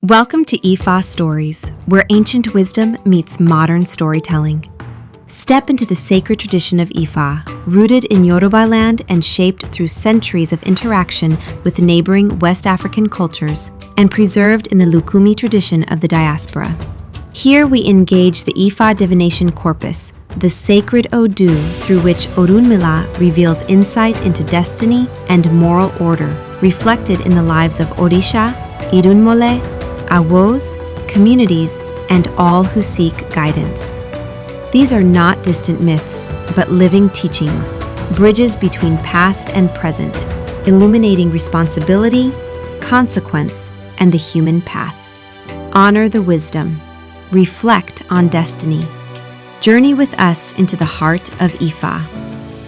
Welcome to Ifa Stories, where ancient wisdom meets modern storytelling. Step into the sacred tradition of Ifa, rooted in Yoruba land and shaped through centuries of interaction with neighboring West African cultures and preserved in the Lukumi tradition of the diaspora. Here we engage the Ifa divination corpus, the sacred Odu through which Orúnmila reveals insight into destiny and moral order, reflected in the lives of Orisha, Irunmole, Awos, communities, and all who seek guidance. These are not distant myths, but living teachings, bridges between past and present, illuminating responsibility, consequence, and the human path. Honor the wisdom. Reflect on destiny. Journey with us into the heart of Ifa.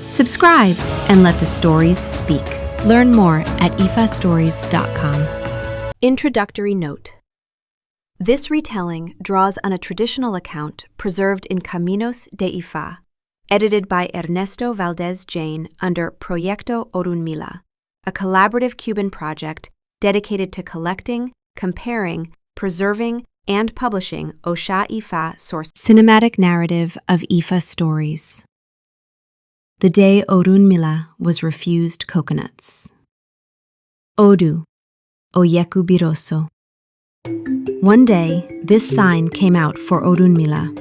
Subscribe and let the stories speak. Learn more at ifastories.com. Introductory note. This retelling draws on a traditional account preserved in Caminos de Ifa, edited by Ernesto Valdez Jain under Proyecto Orúnmila, a collaborative Cuban project dedicated to collecting, comparing, preserving, and publishing Osha Ifa source cinematic narrative of Ifa stories. The day Orúnmila was refused coconuts. Odù Oyeku-Biroso. One day, this sign came out for Orúnmila.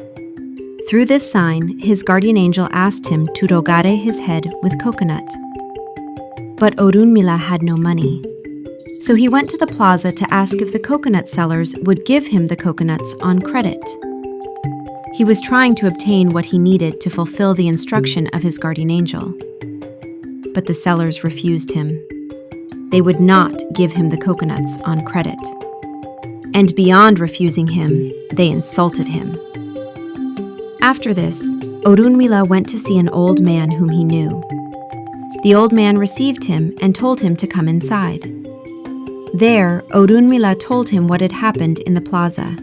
Through this sign, his guardian angel asked him to rogare his head with coconut. But Orúnmila had no money. So he went to the plaza to ask if the coconut sellers would give him the coconuts on credit. He was trying to obtain what he needed to fulfill the instruction of his guardian angel. But the sellers refused him. They would not give him the coconuts on credit. And beyond refusing him, they insulted him. After this, Orúnmila went to see an old man whom he knew. The old man received him and told him to come inside. There, Orúnmila told him what had happened in the plaza.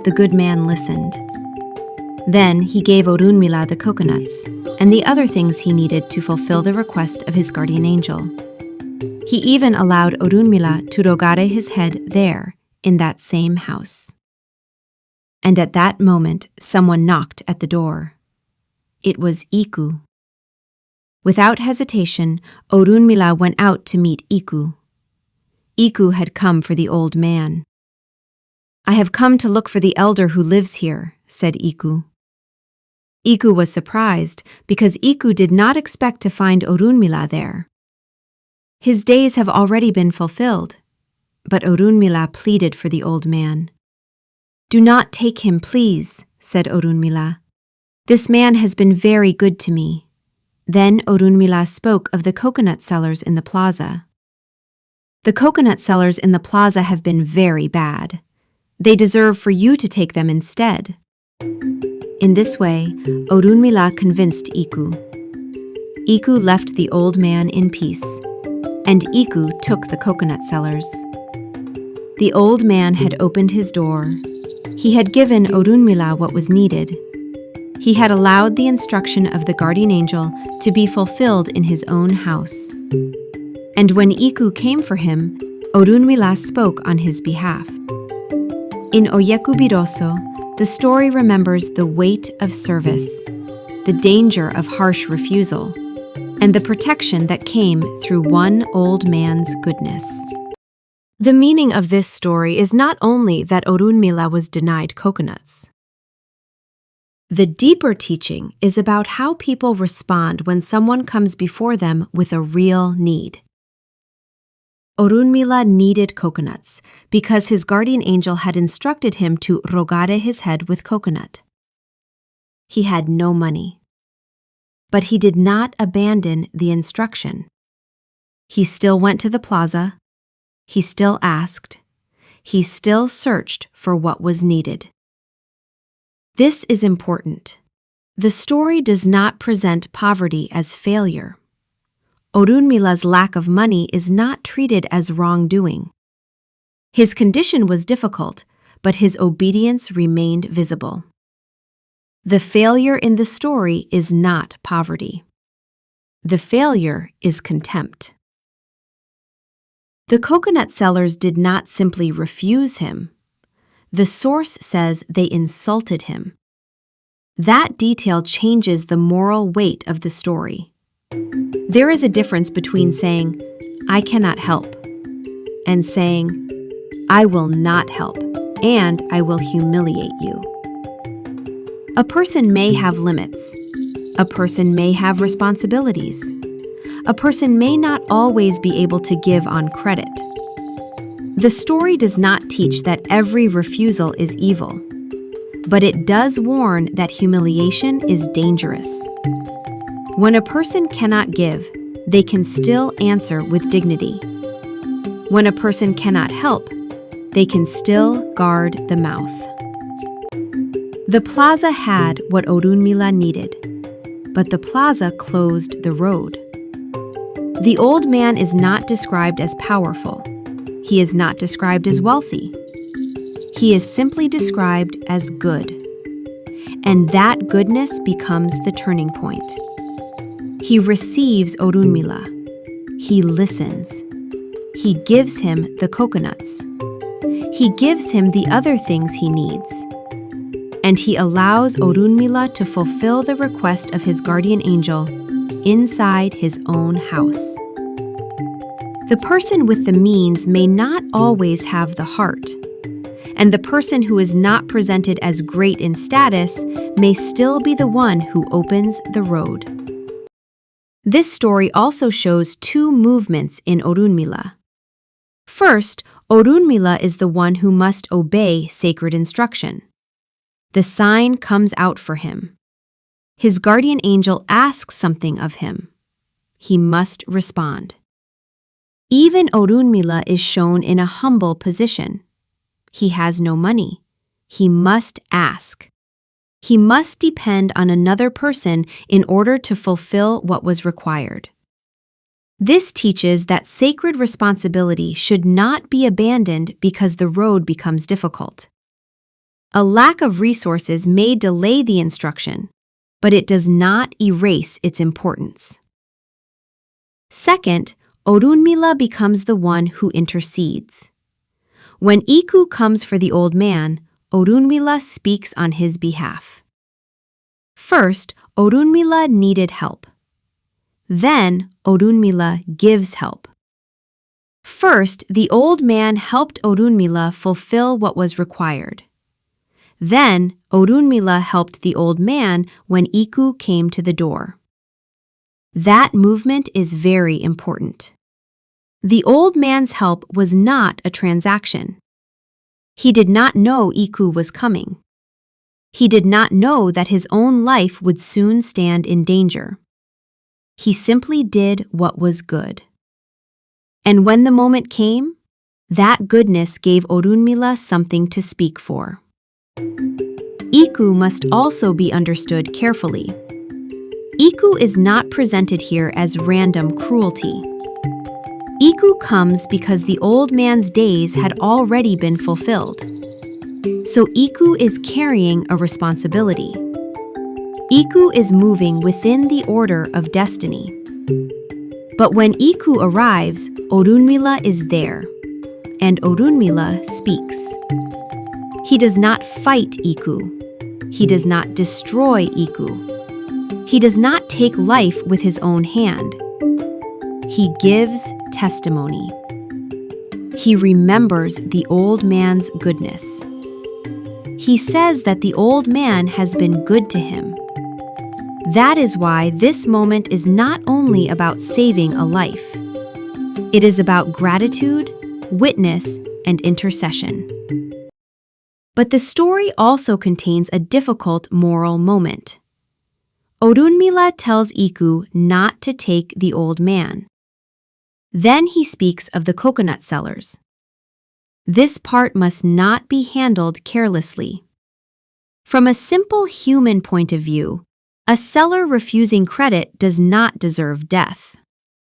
The good man listened. Then he gave Orúnmila the coconuts and the other things he needed to fulfill the request of his guardian angel. He even allowed Orúnmila to rogare his head there, in that same house. And at that moment, someone knocked at the door. It was Iku. Without hesitation, Orúnmila went out to meet Iku. Iku had come for the old man. "I have come to look for the elder who lives here," said Iku. Iku was surprised because Iku did not expect to find Orúnmila there. His days have already been fulfilled. But Orúnmila pleaded for the old man. "Do not take him, please," said Orúnmila. "This man has been very good to me." Then Orúnmila spoke of the coconut sellers in the plaza. "The coconut sellers in the plaza have been very bad. They deserve for you to take them instead." In this way, Orúnmila convinced Iku. Iku left the old man in peace, and Iku took the coconut sellers. The old man had opened his door. He had given Orúnmila what was needed. He had allowed the instruction of the guardian angel to be fulfilled in his own house. And when Iku came for him, Orúnmila spoke on his behalf. In Oyeku-Biroso, the story remembers the weight of service, the danger of harsh refusal, and the protection that came through one old man's goodness. The meaning of this story is not only that Orúnmila was denied coconuts. The deeper teaching is about how people respond when someone comes before them with a real need. Orúnmila needed coconuts because his guardian angel had instructed him to rogare his head with coconut. He had no money. But he did not abandon the instruction. He still went to the plaza. He still asked. He still searched for what was needed. This is important. The story does not present poverty as failure. Orúnmila's lack of money is not treated as wrongdoing. His condition was difficult, but his obedience remained visible. The failure in the story is not poverty. The failure is contempt. The coconut sellers did not simply refuse him. The source says they insulted him. That detail changes the moral weight of the story. There is a difference between saying, "I cannot help," and saying, "I will not help, and I will humiliate you." A person may have limits. A person may have responsibilities. A person may not always be able to give on credit. The story does not teach that every refusal is evil, but it does warn that humiliation is dangerous. When a person cannot give, they can still answer with dignity. When a person cannot help, they can still guard the mouth. The plaza had what Orúnmila needed, but the plaza closed the road. The old man is not described as powerful. He is not described as wealthy. He is simply described as good. And that goodness becomes the turning point. He receives Orúnmila. He listens. He gives him the coconuts. He gives him the other things he needs. And he allows Orúnmila to fulfill the request of his guardian angel inside his own house. The person with the means may not always have the heart, and the person who is not presented as great in status may still be the one who opens the road. This story also shows two movements in Orúnmila. First, Orúnmila is the one who must obey sacred instruction. The sign comes out for him. His guardian angel asks something of him. He must respond. Even Orúnmila is shown in a humble position. He has no money. He must ask. He must depend on another person in order to fulfill what was required. This teaches that sacred responsibility should not be abandoned because the road becomes difficult. A lack of resources may delay the instruction, but it does not erase its importance. Second, Orúnmila becomes the one who intercedes. When Iku comes for the old man, Orúnmila speaks on his behalf. First, Orúnmila needed help. Then, Orúnmila gives help. First, the old man helped Orúnmila fulfill what was required. Then, Orúnmila helped the old man when Iku came to the door. That movement is very important. The old man's help was not a transaction. He did not know Iku was coming. He did not know that his own life would soon stand in danger. He simply did what was good. And when the moment came, that goodness gave Orúnmila something to speak for. Iku must also be understood carefully. Iku is not presented here as random cruelty. Iku comes because the old man's days had already been fulfilled. So Iku is carrying a responsibility. Iku is moving within the order of destiny. But when Iku arrives, Orúnmila is there, and Orúnmila speaks. He does not fight Iku. He does not destroy Iku. He does not take life with his own hand. He gives testimony. He remembers the old man's goodness. He says that the old man has been good to him. That is why this moment is not only about saving a life. It is about gratitude, witness, and intercession. But the story also contains a difficult moral moment. Orúnmila tells Iku not to take the old man. Then he speaks of the coconut sellers. This part must not be handled carelessly. From a simple human point of view, a seller refusing credit does not deserve death.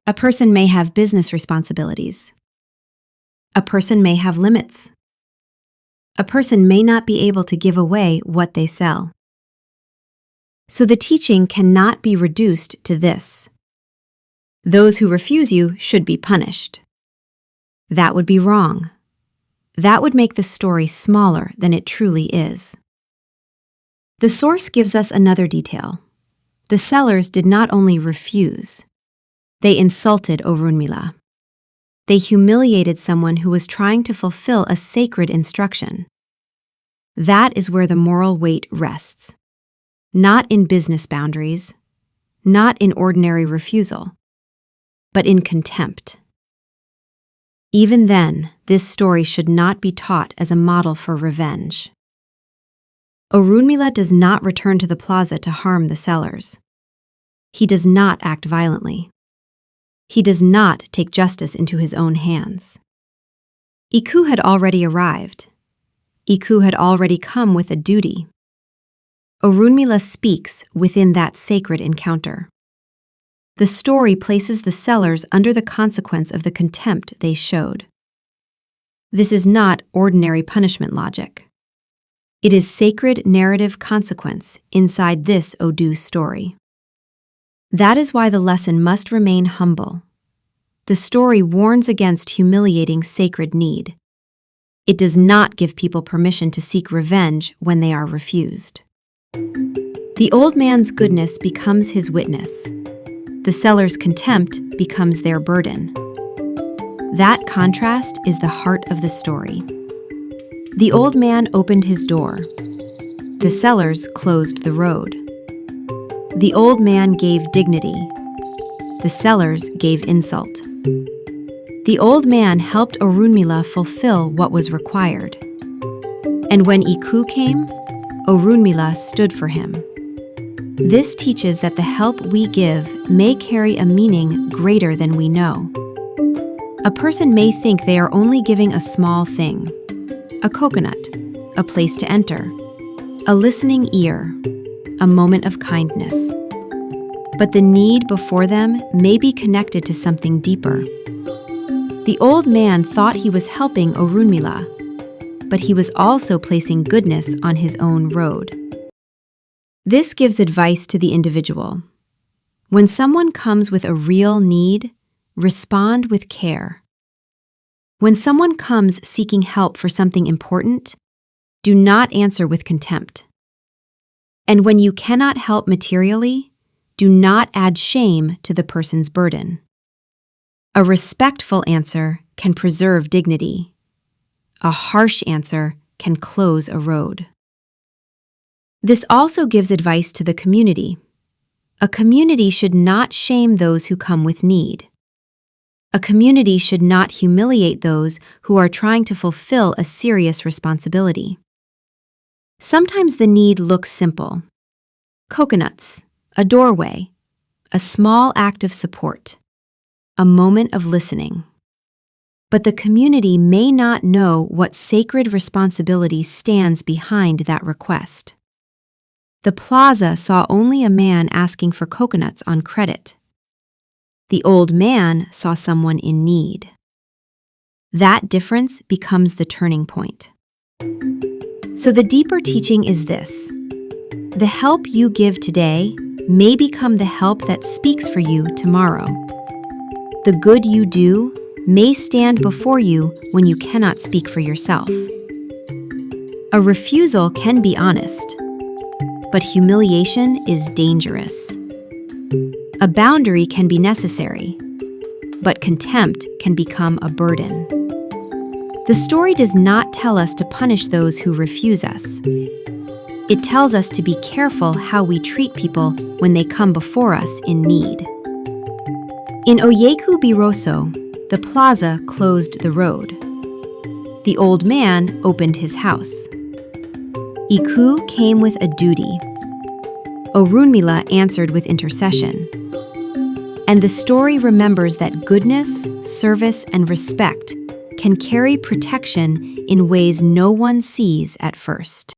A person may have business responsibilities. A person may have limits. A person may not be able to give away what they sell. So the teaching cannot be reduced to this. Those who refuse you should be punished. That would be wrong. That would make the story smaller than it truly is. The source gives us another detail. The sellers did not only refuse, they insulted Orúnmila. They humiliated someone who was trying to fulfill a sacred instruction. That is where the moral weight rests. Not in business boundaries, not in ordinary refusal, but in contempt. Even then, this story should not be taught as a model for revenge. Orúnmila does not return to the plaza to harm the sellers. He does not act violently. He does not take justice into his own hands. Iku had already arrived. Iku had already come with a duty. Orúnmila speaks within that sacred encounter. The story places the sellers under the consequence of the contempt they showed. This is not ordinary punishment logic. It is sacred narrative consequence inside this Odu story. That is why the lesson must remain humble. The story warns against humiliating sacred need. It does not give people permission to seek revenge when they are refused. The old man's goodness becomes his witness. The seller's contempt becomes their burden. That contrast is the heart of the story. The old man opened his door. The sellers closed the road. The old man gave dignity. The sellers gave insult. The old man helped Orúnmila fulfill what was required. And when Iku came, Orúnmila stood for him. This teaches that the help we give may carry a meaning greater than we know. A person may think they are only giving a small thing, a coconut, a place to enter, a listening ear, a moment of kindness. But the need before them may be connected to something deeper. The old man thought he was helping Orúnmila, but he was also placing goodness on his own road. This gives advice to the individual. When someone comes with a real need, respond with care. When someone comes seeking help for something important, do not answer with contempt. And when you cannot help materially, do not add shame to the person's burden. A respectful answer can preserve dignity. A harsh answer can close a road. This also gives advice to the community. A community should not shame those who come with need. A community should not humiliate those who are trying to fulfill a serious responsibility. Sometimes the need looks simple. Coconuts, a doorway, a small act of support, a moment of listening. But the community may not know what sacred responsibility stands behind that request. The plaza saw only a man asking for coconuts on credit. The old man saw someone in need. That difference becomes the turning point. So the deeper teaching is this: the help you give today may become the help that speaks for you tomorrow. The good you do may stand before you when you cannot speak for yourself. A refusal can be honest, but humiliation is dangerous. A boundary can be necessary, but contempt can become a burden. The story does not tell us to punish those who refuse us. It tells us to be careful how we treat people when they come before us in need. In Oyeku-Biroso, the plaza closed the road. The old man opened his house. Iku came with a duty. Orúnmila answered with intercession. And the story remembers that goodness, service, and respect can carry protection in ways no one sees at first.